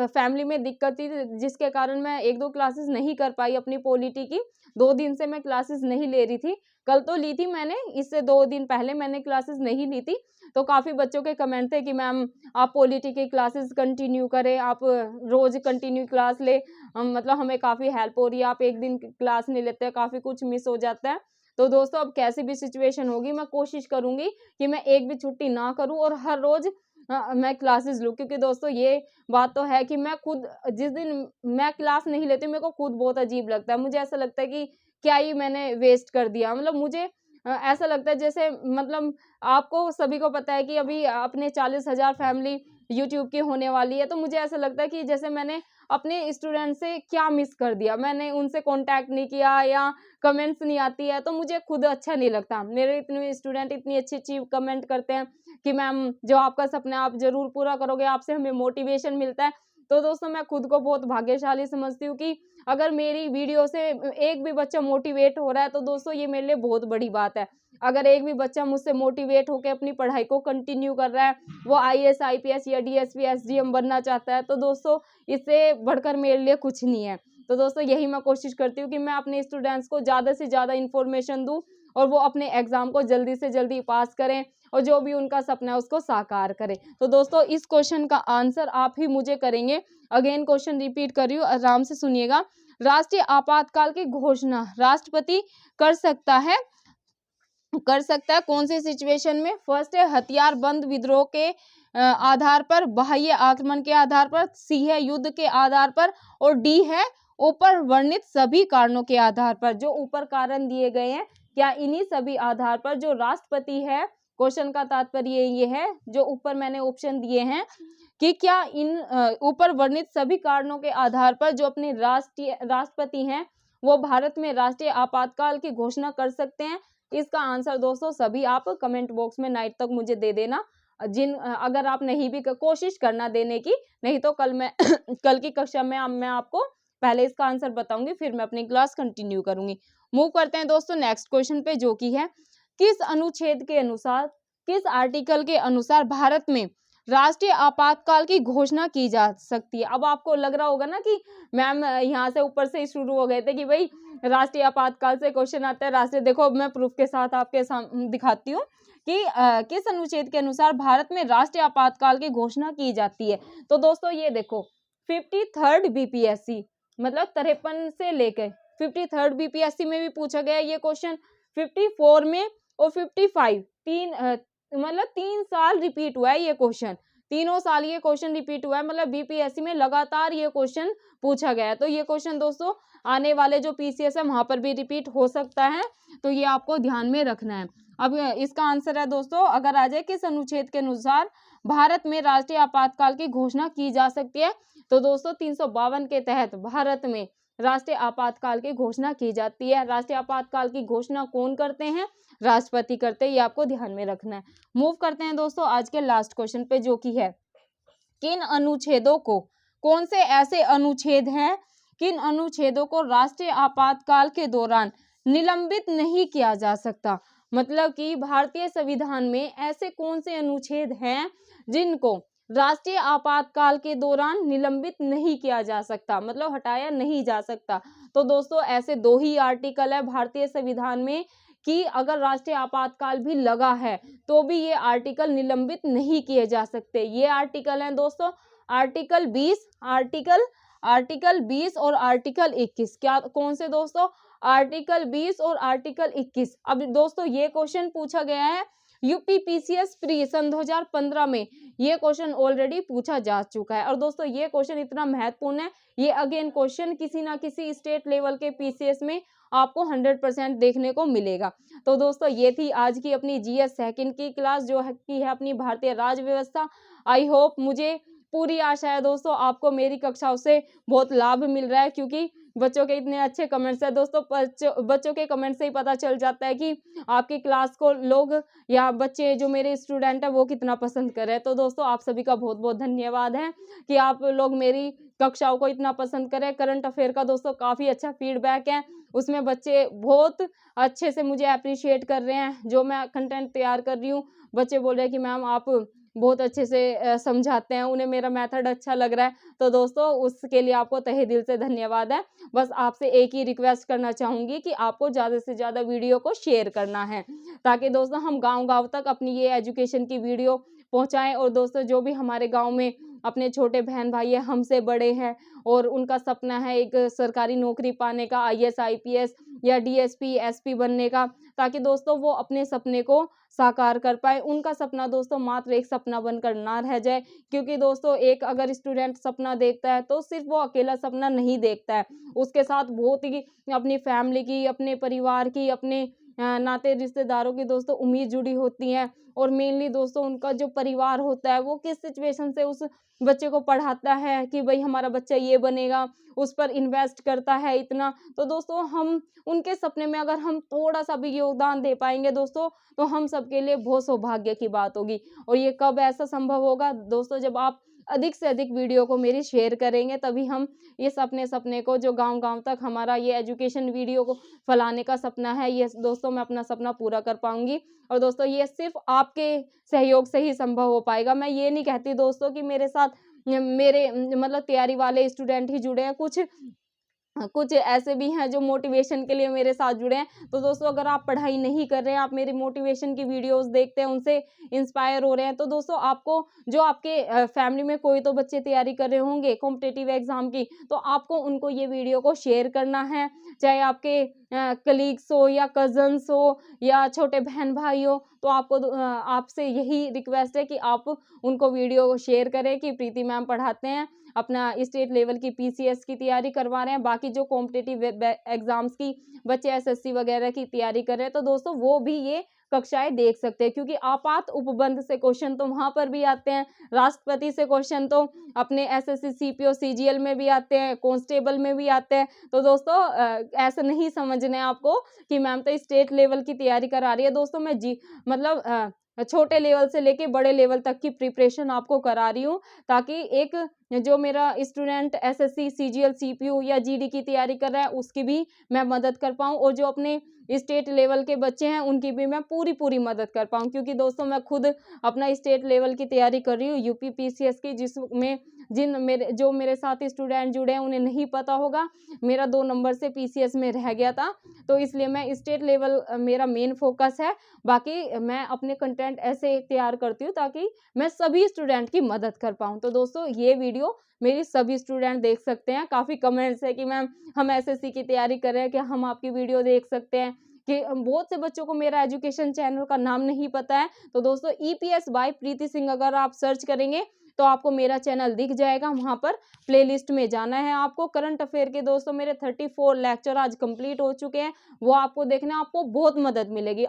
फैमिली में दिक्कत थी जिसके कारण मैं 1-2 क्लासेस नहीं कर पाई अपनी पॉलिटी की। 2 दिन से मैं क्लासेस नहीं ले रही थी। कल तो ली थी मैंने, इससे 2 दिन पहले मैंने क्लासेस नहीं ली थी। तो काफ़ी बच्चों के कमेंट थे कि मैम आप पॉलिटी की क्लासेस कंटिन्यू करें, आप रोज़ कंटिन्यू क्लास ले, मतलब हमें काफ़ी हेल्प हो रही है। आप एक दिन क्लास नहीं लेते, काफ़ी कुछ मिस हो जाता है। तो दोस्तों अब कैसी भी सिचुएशन होगी मैं कोशिश करूंगी कि मैं एक भी छुट्टी ना करूं और हर रोज मैं क्लासेस लूं, क्योंकि दोस्तों ये बात तो है कि मैं खुद जिस दिन मैं क्लास नहीं लेती मेरे को खुद बहुत अजीब लगता है। मुझे ऐसा लगता है कि क्या ही मैंने वेस्ट कर दिया। मतलब मुझे ऐसा लगता है जैसे, मतलब आपको सभी को पता है कि अभी अपने 40,000 फैमिली यूट्यूब की होने वाली है। तो मुझे ऐसा लगता है कि जैसे मैंने अपने स्टूडेंट से क्या मिस कर दिया, मैंने उनसे कांटेक्ट नहीं किया या कमेंट्स नहीं आती है, तो मुझे खुद अच्छा नहीं लगता। मेरे इतने स्टूडेंट इतनी अच्छी कमेंट करते हैं कि मैम जो आपका सपना आप जरूर पूरा करोगे, आपसे हमें मोटिवेशन मिलता है। तो दोस्तों मैं खुद को बहुत भाग्यशाली समझती हूँ कि अगर मेरी वीडियो से एक भी बच्चा मोटिवेट हो रहा है तो दोस्तों ये मेरे लिए बहुत बड़ी बात है। अगर एक भी बच्चा मुझसे मोटिवेट होकर अपनी पढ़ाई को कंटिन्यू कर रहा है, वो IAS IPS या DSP SDM बनना चाहता है, तो दोस्तों इससे बढ़कर मेरे लिए कुछ नहीं है। तो दोस्तों यही मैं कोशिश करती हूँ कि मैं अपने स्टूडेंट्स को ज़्यादा से ज़्यादा इन्फॉर्मेशन दूँ और वो अपने एग्ज़ाम को जल्दी से जल्दी पास करें और जो भी उनका सपना है उसको साकार करें। तो दोस्तों इस क्वेश्चन का आंसर आप ही मुझे करेंगे। अगेन क्वेश्चन रिपीट कर रही हूँ, आराम से सुनिएगा। राष्ट्रीय आपातकाल की घोषणा राष्ट्रपति कर सकता है कौन सी सिचुएशन में? फर्स्ट है हथियार बंद विद्रोह के आधार पर, बाह्य आक्रमण के आधार पर, सी है युद्ध के आधार पर और डी है ऊपर वर्णित सभी कारणों के आधार पर। जो ऊपर कारण दिए गए हैं, क्या इन्हीं सभी आधार पर जो राष्ट्रपति है, क्वेश्चन का तात्पर्य ये है जो ऊपर मैंने ऑप्शन दिए हैं कि क्या इन ऊपर वर्णित सभी कारणों के आधार पर जो अपने राष्ट्रपति हैं वो भारत में राष्ट्रीय आपातकाल की घोषणा कर सकते हैं? इसका आंसर दोस्तों सभी आप कमेंट बॉक्स में नाइट तक मुझे दे देना। अगर आप नहीं भी कोशिश करना देने की, नहीं तो कल मैं कल की कक्षा में मैं आपको पहले इसका आंसर बताऊंगी, फिर मैं अपनी क्लास कंटिन्यू करूंगी। मूव करते हैं दोस्तों नेक्स्ट क्वेश्चन पे, जो कि है किस अनुच्छेद के अनुसार, किस आर्टिकल के अनुसार भारत में राष्ट्रीय आपातकाल की घोषणा की जा सकती है? अब आपको लग रहा होगा ना कि मैम यहाँ से ऊपर से ही शुरू हो गए थे कि भाई राष्ट्रीय आपातकाल से क्वेश्चन आता है राष्ट्रीय। देखो मैं प्रूफ के साथ आपके सामने दिखाती हूँ कि किस अनुच्छेद के अनुसार भारत में राष्ट्रीय आपातकाल की घोषणा की जाती है। तो दोस्तों ये देखो 53rd BPSC मतलब 53 से लेकर 53rd BPSC में भी पूछा गया ये क्वेश्चन, 54 में और 55 मतलब 3 साल रिपीट हुआ है ये क्वेश्चन, तीनों साल ये क्वेश्चन रिपीट हुआ है, मतलब BPSC में लगातार ये क्वेश्चन पूछा गया है। तो ये क्वेश्चन दोस्तों आने वाले जो PCS है वहां पर भी रिपीट हो सकता है, तो ये आपको ध्यान में रखना है। अब इसका आंसर है दोस्तों, अगर आ जाए किस अनुच्छेद के अनुसार भारत में राष्ट्रीय आपातकाल की घोषणा की जा सकती है, तो दोस्तों 352 के तहत भारत में राष्ट्रीय आपातकाल की घोषणा की जाती है। राष्ट्रीय आपातकाल की घोषणा कौन करते हैं? राष्ट्रपति करते हैं, ये आपको ध्यान में रखना है। मूव करते हैं दोस्तों आज के लास्ट क्वेश्चन पे, जो कि है किन अनुच्छेदों को, कौन से ऐसे अनुच्छेद हैं, किन अनुच्छेदों को राष्ट्रीय आपातकाल के दौरान निलंबित नहीं किया जा सकता? मतलब कि भारतीय संविधान में ऐसे कौन से अनुच्छेद हैं जिनको राष्ट्रीय आपातकाल के दौरान निलंबित नहीं किया जा सकता, मतलब हटाया नहीं जा सकता? तो दोस्तों ऐसे 2 ही आर्टिकल है भारतीय संविधान में कि अगर राष्ट्रीय आपातकाल भी लगा है तो भी ये आर्टिकल निलंबित नहीं किए जा सकते। ये आर्टिकल हैं दोस्तों आर्टिकल 20 और आर्टिकल 21। क्या कौन से दोस्तों? आर्टिकल 20 और आर्टिकल 21। अब दोस्तों ये क्वेश्चन पूछा गया है यूपी PCS प्री सन 2015 में, ये क्वेश्चन ऑलरेडी पूछा जा चुका है। और दोस्तों ये क्वेश्चन इतना महत्वपूर्ण है, ये अगेन क्वेश्चन किसी ना किसी स्टेट लेवल के PCS में आपको 100% देखने को मिलेगा। तो दोस्तों ये थी आज की अपनी GS सेकंड की क्लास, जो है अपनी भारतीय राज्य व्यवस्था। आई होप, मुझे पूरी आशा है दोस्तों आपको मेरी कक्षाओं से बहुत लाभ मिल रहा है, क्योंकि बच्चों के इतने अच्छे कमेंट्स है दोस्तों। बच्चों के कमेंट से ही पता चल जाता है कि आपकी क्लास को लोग या बच्चे जो मेरे स्टूडेंट है वो कितना पसंद कर रहे हैं। तो दोस्तों आप सभी का बहुत बहुत धन्यवाद है कि आप लोग मेरी कक्षाओं को इतना पसंद करें। करंट अफेयर का दोस्तों काफ़ी अच्छा फीडबैक है, उसमें बच्चे बहुत अच्छे से मुझे अप्रिशिएट कर रहे हैं। जो मैं कंटेंट तैयार कर रही हूँ, बच्चे बोल रहे हैं कि मैम आप बहुत अच्छे से समझाते हैं, उन्हें मेरा मेथड अच्छा लग रहा है। तो दोस्तों उसके लिए आपको तहे दिल से धन्यवाद है। बस आपसे एक ही रिक्वेस्ट करना चाहूँगी कि आपको ज़्यादा से ज़्यादा वीडियो को शेयर करना है, ताकि दोस्तों हम गाँव-गाँव तक अपनी ये एजुकेशन की वीडियो पहुँचाएँ। और दोस्तों जो भी हमारे गाँव में अपने छोटे बहन भाई है, हमसे बड़े हैं और उनका सपना है एक सरकारी नौकरी पाने का, IAS IPS या DSP SP बनने का, ताकि दोस्तों वो अपने सपने को साकार कर पाए। उनका सपना दोस्तों मात्र एक सपना बनकर ना रह जाए, क्योंकि दोस्तों एक अगर स्टूडेंट सपना देखता है तो सिर्फ वो अकेला सपना नहीं देखता है, उसके साथ बहुत ही अपनी फैमिली की, अपने परिवार की, अपने नाते रिश्तेदारों की दोस्तों उम्मीद जुड़ी होती है। और मेनली दोस्तों उनका जो परिवार होता है वो किस सिचुएशन से उस बच्चे को पढ़ाता है कि भाई हमारा बच्चा ये बनेगा, उस पर इन्वेस्ट करता है इतना। तो दोस्तों हम उनके सपने में अगर हम थोड़ा सा भी योगदान दे पाएंगे दोस्तों, तो हम सबके लिए बहुत सौभाग्य की बात होगी। और ये कब ऐसा संभव होगा दोस्तों? जब आप अधिक से अधिक वीडियो को मेरी शेयर करेंगे, तभी हम इस अपने सपने को, जो गाँव-गाँव तक हमारा ये एजुकेशन वीडियो को फैलाने का सपना है, ये दोस्तों मैं अपना सपना पूरा कर पाऊँगी। और दोस्तों ये सिर्फ़ आपके सहयोग से ही संभव हो पाएगा। मैं ये नहीं कहती दोस्तों कि मेरे साथ मेरे मतलब तैयारी वाले स्टूडेंट ही जुड़े हैं, कुछ ऐसे भी हैं जो मोटिवेशन के लिए मेरे साथ जुड़े हैं। तो दोस्तों अगर आप पढ़ाई नहीं कर रहे हैं, आप मेरी मोटिवेशन की वीडियोज़ देखते हैं, उनसे इंस्पायर हो रहे हैं, तो दोस्तों आपको, जो आपके फैमिली में कोई तो बच्चे तैयारी कर रहे होंगे कॉम्पिटिटिव एग्ज़ाम की, तो आपको उनको ये वीडियो को शेयर करना है। चाहे आपके कलीग्स हो या कज़न्स हो या छोटे बहन-भाई हो, तो आपसे यही रिक्वेस्ट है कि आप उनको वीडियो शेयर करें कि प्रीति मैम पढ़ाते हैं, अपना स्टेट लेवल की पीसीएस की तैयारी करवा रहे हैं। बाकी जो कॉम्पिटिटिव एग्ज़ाम्स की बच्चे एसएससी वगैरह की तैयारी कर रहे हैं, तो दोस्तों वो भी ये कक्षाएँ देख सकते हैं, क्योंकि आपात उपबंध से क्वेश्चन तो वहाँ पर भी आते हैं, राष्ट्रपति से क्वेश्चन तो अपने एसएससी, सीपीओ, सीजीएल में भी आते हैं, कांस्टेबल में भी आते हैं। तो दोस्तों ऐसा नहीं समझना है आपको कि मैम तो स्टेट लेवल की तैयारी करा रही है। दोस्तों मैं मतलब छोटे लेवल से लेके बड़े लेवल तक की प्रिपरेशन आपको करा रही हूँ, ताकि एक जो मेरा स्टूडेंट एसएससी, सीजीएल, सीपीयू या जीडी की तैयारी कर रहा है, उसकी भी मैं मदद कर पाऊँ, और जो अपने स्टेट लेवल के बच्चे हैं उनकी भी मैं पूरी मदद कर पाऊँ। क्योंकि दोस्तों मैं खुद अपना स्टेट लेवल की तैयारी कर रही हूँ, यूपी पीसीएस की, जिसमें जो मेरे साथ स्टूडेंट जुड़े हैं उन्हें नहीं पता होगा, मेरा 2 नंबर से पीसीएस में रह गया था, तो इसलिए मैं स्टेट लेवल मेरा मेन फोकस है। बाकी मैं अपने कंटेंट ऐसे तैयार करती हूँ ताकि मैं सभी स्टूडेंट की मदद कर पाऊँ। तो दोस्तों ये वीडियो मेरी सभी स्टूडेंट देख सकते हैं। काफ़ी कमेंट्स है कि मैम हम एसएससी की तैयारी कर रहे हैं, क्या हम आपकी वीडियो देख सकते हैं? कि बहुत से बच्चों को मेरा एजुकेशन चैनल का नाम नहीं पता है। तो दोस्तों ईपीएस बाय प्रीति सिंह अगर आप सर्च करेंगे तो आपको मेरा चैनल दिख जाएगा। वहाँ पर प्लेलिस्ट में जाना है आपको। करंट अफेयर के दोस्तों मेरे 34 लेक्चर आज कंप्लीट हो चुके हैं, वो आपको देखना है, आपको बहुत मदद मिलेगी।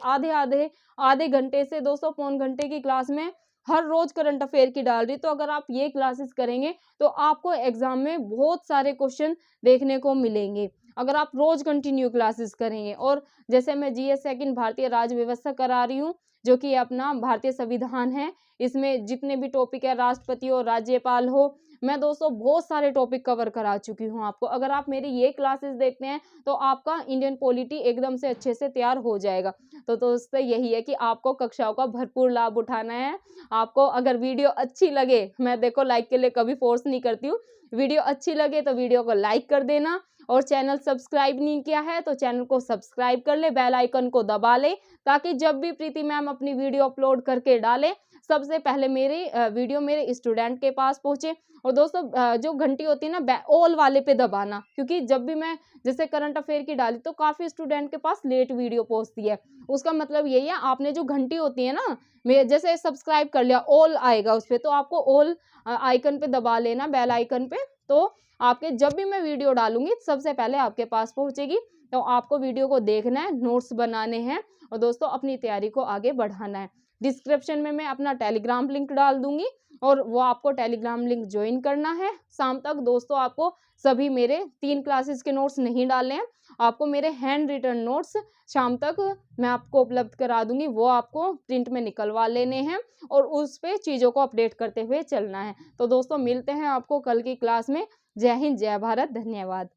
आधे घंटे से दोस्तों पौन घंटे की क्लास में हर रोज करंट अफेयर की डाल रही, तो अगर आप ये क्लासेस करेंगे तो आपको एग्जाम में बहुत सारे क्वेश्चन देखने को मिलेंगे, अगर आप रोज कंटिन्यू क्लासेस करेंगे। और जैसे मैं जीएस सेकंड भारतीय राज्य व्यवस्था करा रही हूँ, जो कि अपना भारतीय संविधान है, इसमें जितने भी टॉपिक है, राष्ट्रपति हो, राज्यपाल हो, मैं दोस्तों बहुत सारे टॉपिक कवर करा चुकी हूँ आपको। अगर आप मेरी ये क्लासेस देखते हैं तो आपका इंडियन पॉलिटी एकदम से अच्छे से तैयार हो जाएगा। तो दोस्तों यही है कि आपको कक्षाओं का भरपूर लाभ उठाना है। आपको अगर वीडियो अच्छी लगे, मैं देखो लाइक के लिए कभी फोर्स नहीं करती हूँ, वीडियो अच्छी लगे तो वीडियो को लाइक कर देना, और चैनल सब्सक्राइब नहीं किया है तो चैनल को सब्सक्राइब कर ले, बेल आइकन को दबा ले, ताकि जब भी प्रीति मैम अपनी वीडियो अपलोड करके डाले, सबसे पहले मेरी वीडियो मेरे स्टूडेंट के पास पहुंचे। और दोस्तों जो घंटी होती है ना, ऑल वाले पे दबाना, क्योंकि जब भी मैं जैसे करंट अफेयर की डाली तो काफ़ी स्टूडेंट के पास लेट वीडियो पहुंचती है। उसका मतलब यही है, आपने जो घंटी होती है ना, जैसे सब्सक्राइब कर लिया, ऑल आएगा उस पर, तो आपको ऑल आइकन पे दबा लेना, बेल आइकन पे, तो आपके जब भी मैं वीडियो डालूंगी सबसे पहले आपके पास पहुंचेगी। तो आपको वीडियो को देखना है, नोट्स बनाने हैं, और दोस्तों अपनी तैयारी को आगे बढ़ाना है। डिस्क्रिप्शन में मैं अपना टेलीग्राम लिंक डाल दूंगी, और वो आपको टेलीग्राम लिंक ज्वाइन करना है। शाम तक दोस्तों आपको सभी मेरे 3 क्लासेस के नोट्स नहीं डालने हैं, आपको मेरे हैंड रिटन नोट्स शाम तक मैं आपको उपलब्ध करा दूंगी, वो आपको प्रिंट में निकलवा लेने हैं, और उस पे चीज़ों को अपडेट करते हुए चलना है। तो दोस्तों मिलते हैं आपको कल की क्लास में। जय हिंद, जय भारत, धन्यवाद।